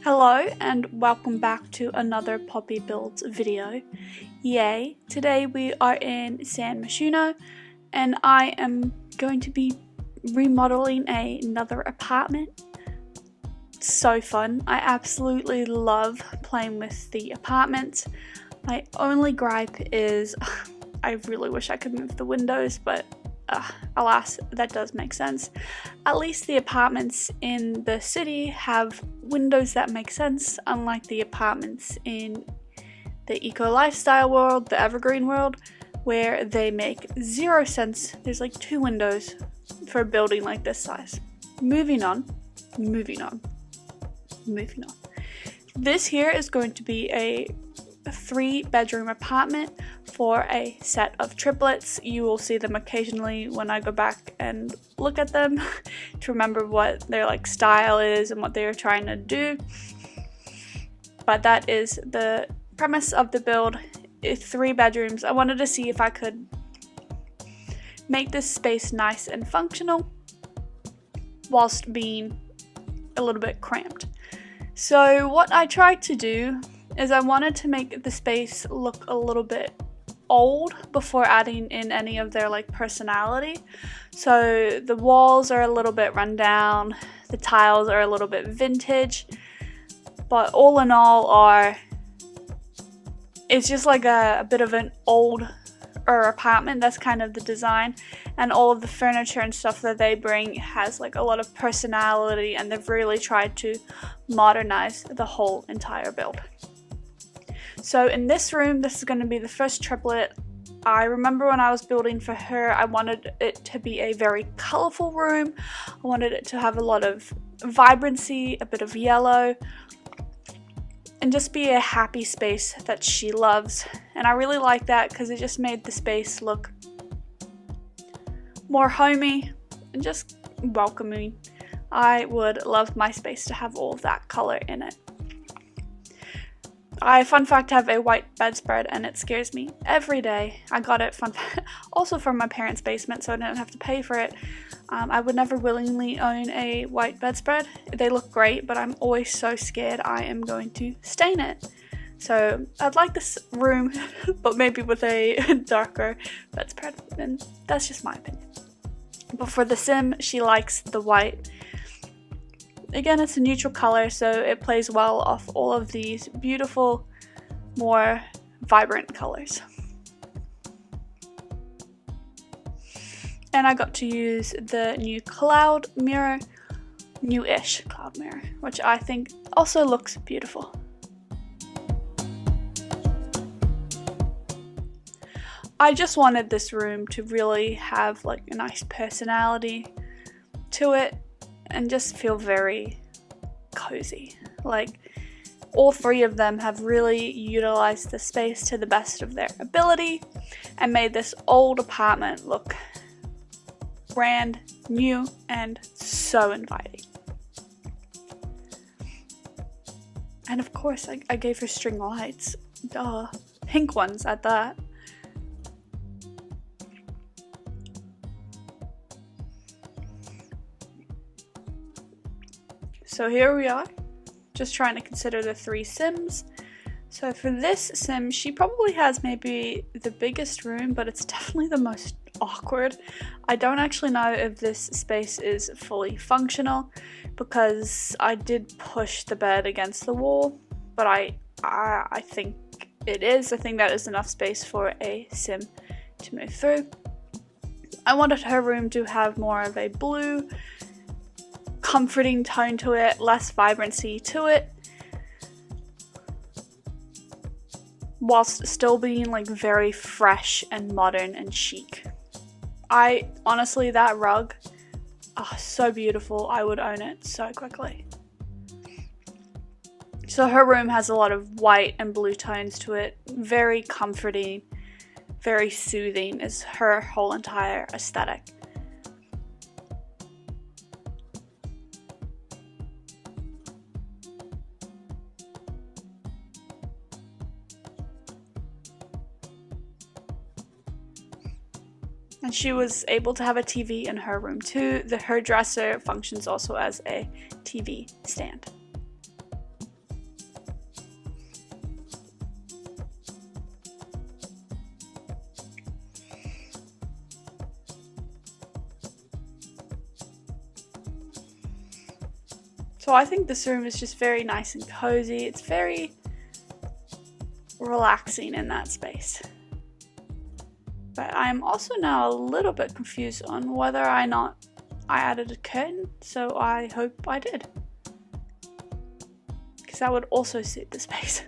Hello and welcome back to another Poppy Builds video. Yay! Today we are in San Myshuno and I am going to be remodeling another apartment. So fun. I absolutely love playing with the apartments. My only gripe is I really wish I could move the windows, but alas, that does make sense. At least the apartments in the city have windows that make sense, unlike the apartments in the eco lifestyle world, the evergreen world, where they make zero sense. There's like 2 windows for a building like this size. Moving on. This here is going to be a 3-bedroom apartment for a set of triplets. You will see them occasionally when I go back and look at them to remember what their style is and what they are trying to do. But that is the premise of the build. It's 3 bedrooms. I wanted to see if I could make this space nice and functional whilst being a little bit cramped. So what I tried to do is I wanted to make the space look a little bit old before adding in any of their personality. So the walls are a little bit run down, the tiles are a little bit vintage, but all in all it's just like a bit of an older apartment. That's kind of the design, and all of the furniture and stuff that they bring has a lot of personality, and they've really tried to modernize the whole entire build. So in this room, this is going to be the first triplet. I remember when I was building for her, I wanted it to be a very colorful room. I wanted it to have a lot of vibrancy, a bit of yellow, and just be a happy space that she loves. And I really like that because it just made the space look more homey and just welcoming. I would love my space to have all of that color in it. Fun fact, I have a white bedspread and it scares me every day. I got it also from my parents' basement, so I didn't have to pay for it. I would never willingly own a white bedspread. They look great, but I'm always so scared I am going to stain it. So I'd like this room, but maybe with a darker bedspread, and that's just my opinion. But for the sim, she likes the white. Again, it's a neutral color, so it plays well off all of these beautiful, more vibrant colors. And I got to use the new cloud mirror, newish cloud mirror, which I think also looks beautiful. I just wanted this room to really have a nice personality to it and just feel very cozy. All 3 of them have really utilized the space to the best of their ability and made this old apartment look brand new and so inviting. And of course I gave her string lights, duh, pink ones at that. So here we are, just trying to consider the 3 sims. So for this sim, she probably has maybe the biggest room, but it's definitely the most awkward. I don't actually know if this space is fully functional because I did push the bed against the wall, but I think it is. I think that is enough space for a sim to move through. I wanted her room to have more of a blue, comforting tone to it, less vibrancy to it, whilst still being very fresh and modern and chic. Honestly, that rug, so beautiful. I would own it so quickly. So her room has a lot of white and blue tones to it, very comforting, very soothing is her whole entire aesthetic. And she was able to have a TV in her room too. Her dresser functions also as a TV stand. So I think this room is just very nice and cozy. It's very relaxing in that space. But I'm also now a little bit confused on whether or not I added a curtain, so I hope I did. Because that would also suit the space.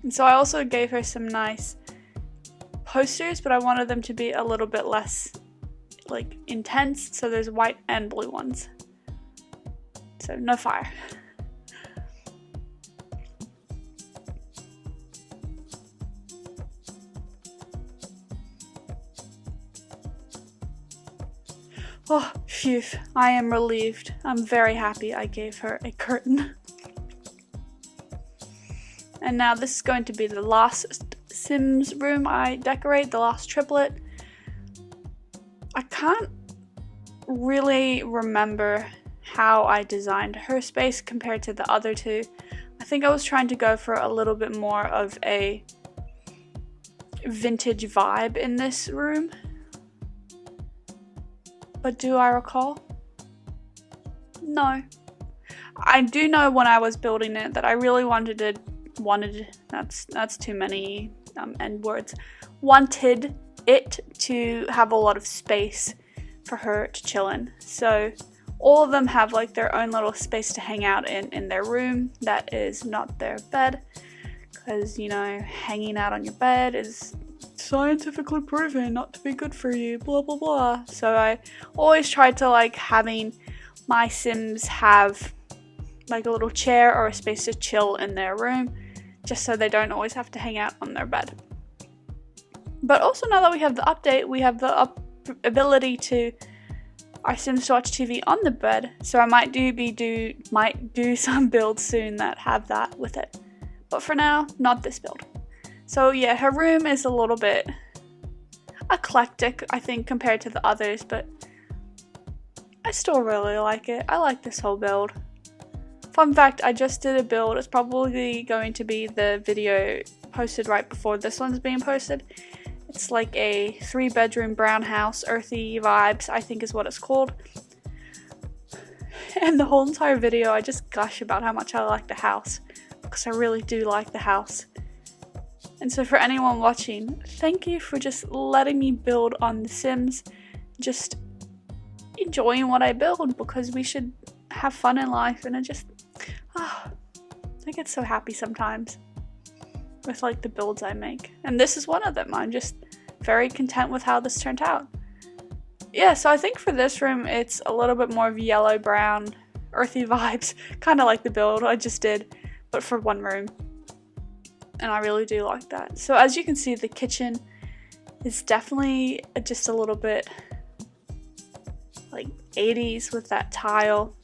And so I also gave her some nice posters, but I wanted them to be a little bit less like intense, so there's white and blue ones. So no fire. Oh, phew, I am relieved. I'm very happy I gave her a curtain. And now this is going to be the last Sims room I decorate, the last triplet. I can't really remember how I designed her space compared to the other two. I think I was trying to go for a little bit more of a vintage vibe in this room. But do I recall? No. I do know when I was building it that I really wanted that's too many end words. Wanted it to have a lot of space for her to chill in. So all of them have like their own little space to hang out in their room that is not their bed, because you know, hanging out on your bed is scientifically proven not to be good for you, blah blah blah. So I always tried to like having my Sims have like a little chair or a space to chill in their room, just so they don't always have to hang out on their bed. But also now that we have the update, we have the ability to our Sims to watch TV on the bed, so I might do some builds soon that have that with it. But for now, not this build. So yeah, her room is a little bit eclectic, I think, compared to the others, but I still really like it. I like this whole build. Fun fact, I just did a build. It's probably going to be the video posted right before this one's being posted. It's like a 3-bedroom brown house, earthy vibes, I think is what it's called. And the whole entire video I just gush about how much I like the house, because I really do like the house. And so for anyone watching, thank you for just letting me build on The Sims, just enjoying what I build, because we should have fun in life. And I get so happy sometimes with like the builds I make, and this is one of them. I'm just very content with how this turned out. Yeah, so I think for this room it's a little bit more of yellow brown earthy vibes, kind of like the build I just did, but for one room. And I really do like that. So as you can see, the kitchen is definitely just a little bit like 80s with that tile.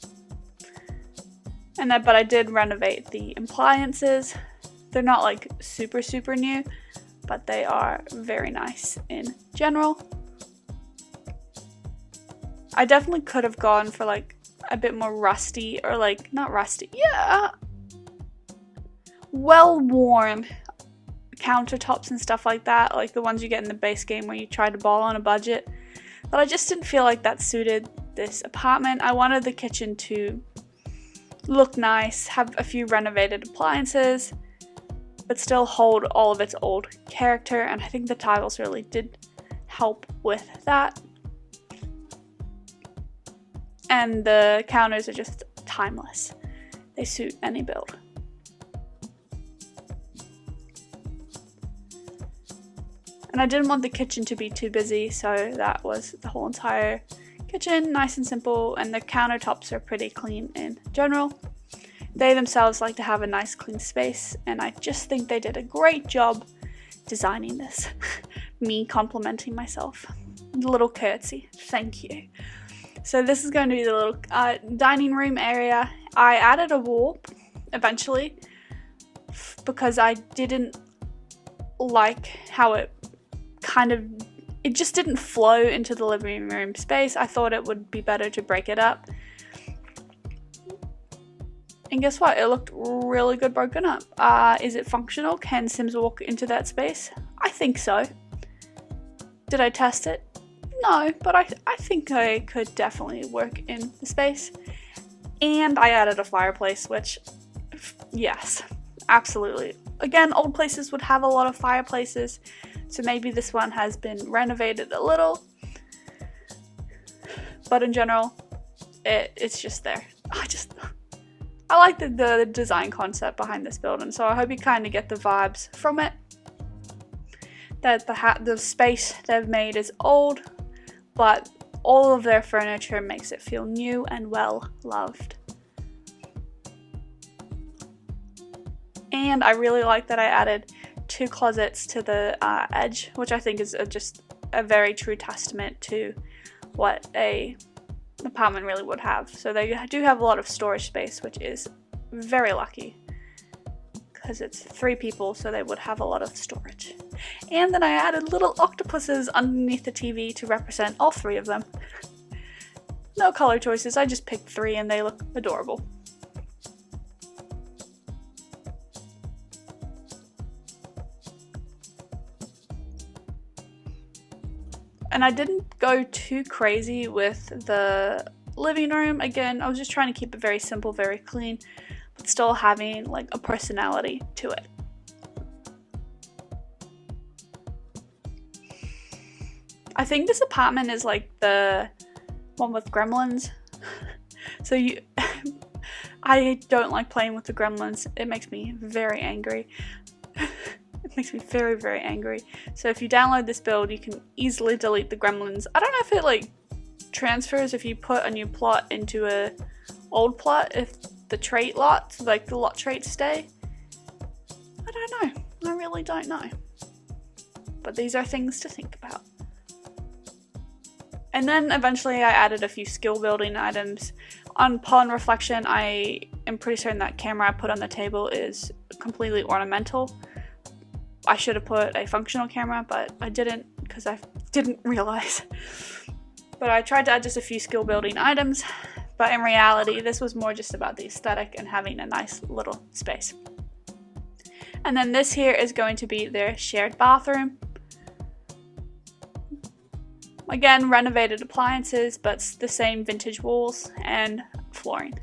But I did renovate the appliances. They're not like super new, but they are very nice in general. I definitely could have gone for like a bit more rusty, or like, not rusty, yeah, well-worn countertops and stuff like that, like the ones you get in the base game where you try to ball on a budget. But I just didn't feel like that suited this apartment. I wanted the kitchen to look nice, have a few renovated appliances, but still hold all of its old character, and I think the tiles really did help with that. And the counters are just timeless. They suit any build. And I didn't want the kitchen to be too busy, so that was the whole entire kitchen, nice and simple, and the countertops are pretty clean in general. They themselves like to have a nice clean space, and I just think they did a great job designing this. Me complimenting myself. A little curtsy, thank you. So this is going to be the little dining room area. I added a wall eventually because I didn't like how it just didn't flow into the living room space. I thought it would be better to break it up. And guess what? It looked really good broken up. Is it functional? Can Sims walk into that space? I think so. Did I test it? No, but I think I could definitely work in the space. And I added a fireplace, which, yes, absolutely. Again, old places would have a lot of fireplaces, so maybe this one has been renovated a little. But in general, it's just there. I like the design concept behind this building, so I hope you kind of get the vibes from it. That the space they've made is old, but all of their furniture makes it feel new and well loved. And I really like that I added 2 closets to the edge, which I think is just a very true testament to what a apartment really would have. So they do have a lot of storage space, which is very lucky because it's 3 people, so they would have a lot of storage. And then I added little octopuses underneath the TV to represent all 3 of them. No color choices, I just picked 3 and they look adorable. And I didn't go too crazy with the living room. Again, I was just trying to keep it very simple, very clean, but still having like a personality to it. I think this apartment is like the one with gremlins. So I don't like playing with the gremlins. It makes me very angry. It makes me very, very angry. So if you download this build, you can easily delete the gremlins. I don't know if it like transfers if you put a new plot into a old plot, if the trait lots, like the lot traits stay. I don't know. I really don't know. But these are things to think about. And then eventually I added a few skill building items. Upon reflection, I am pretty certain that camera I put on the table is completely ornamental. I should have put a functional camera, but I didn't because I didn't realize. But I tried to add just a few skill building items, but in reality, this was more just about the aesthetic and having a nice little space. And then this here is going to be their shared bathroom. Again, renovated appliances, but the same vintage walls and flooring.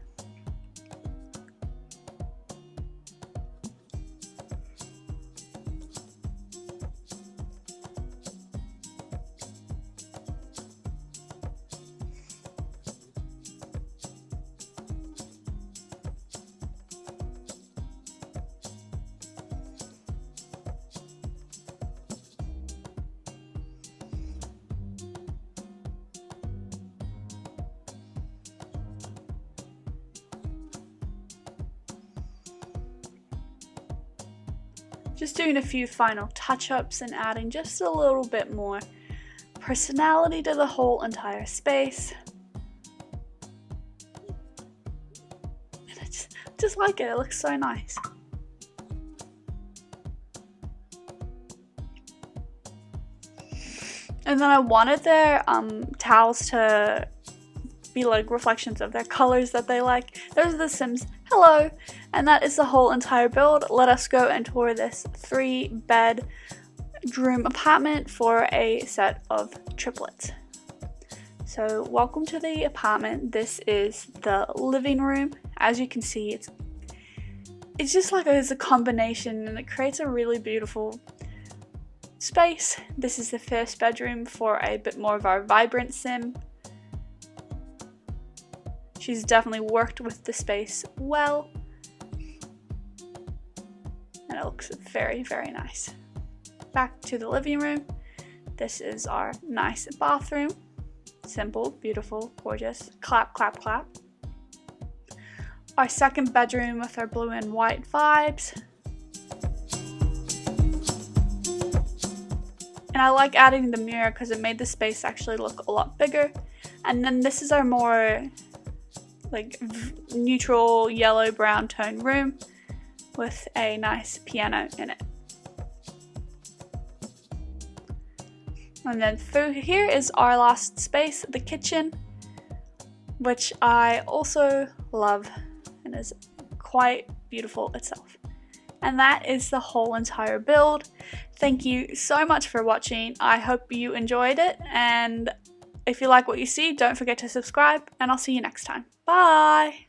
Just doing a few final touch-ups and adding just a little bit more personality to the whole entire space. And I just like it looks so nice. And then I wanted their towels to be like reflections of their colors that they like. Those are the Sims. Hello! And that is the whole entire build. Let us go and tour this 3-bedroom apartment for a set of triplets. So welcome to the apartment. This is the living room. As you can see, it's just like it's a combination and it creates a really beautiful space. This is the first bedroom for a bit more of our vibrant Sim. She's definitely worked with the space well. And it looks very, very nice. Back to the living room. This is our nice bathroom. Simple, beautiful, gorgeous. Clap, clap, clap. Our second bedroom with our blue and white vibes. And I like adding the mirror because it made the space actually look a lot bigger. And then this is our more like neutral yellow brown tone room with a nice piano in it. And then through here is our last space, the kitchen, which I also love and is quite beautiful itself. And that is the whole entire build. Thank you so much for watching. I hope you enjoyed it, and if you like what you see, don't forget to subscribe, and I'll see you next time. Bye!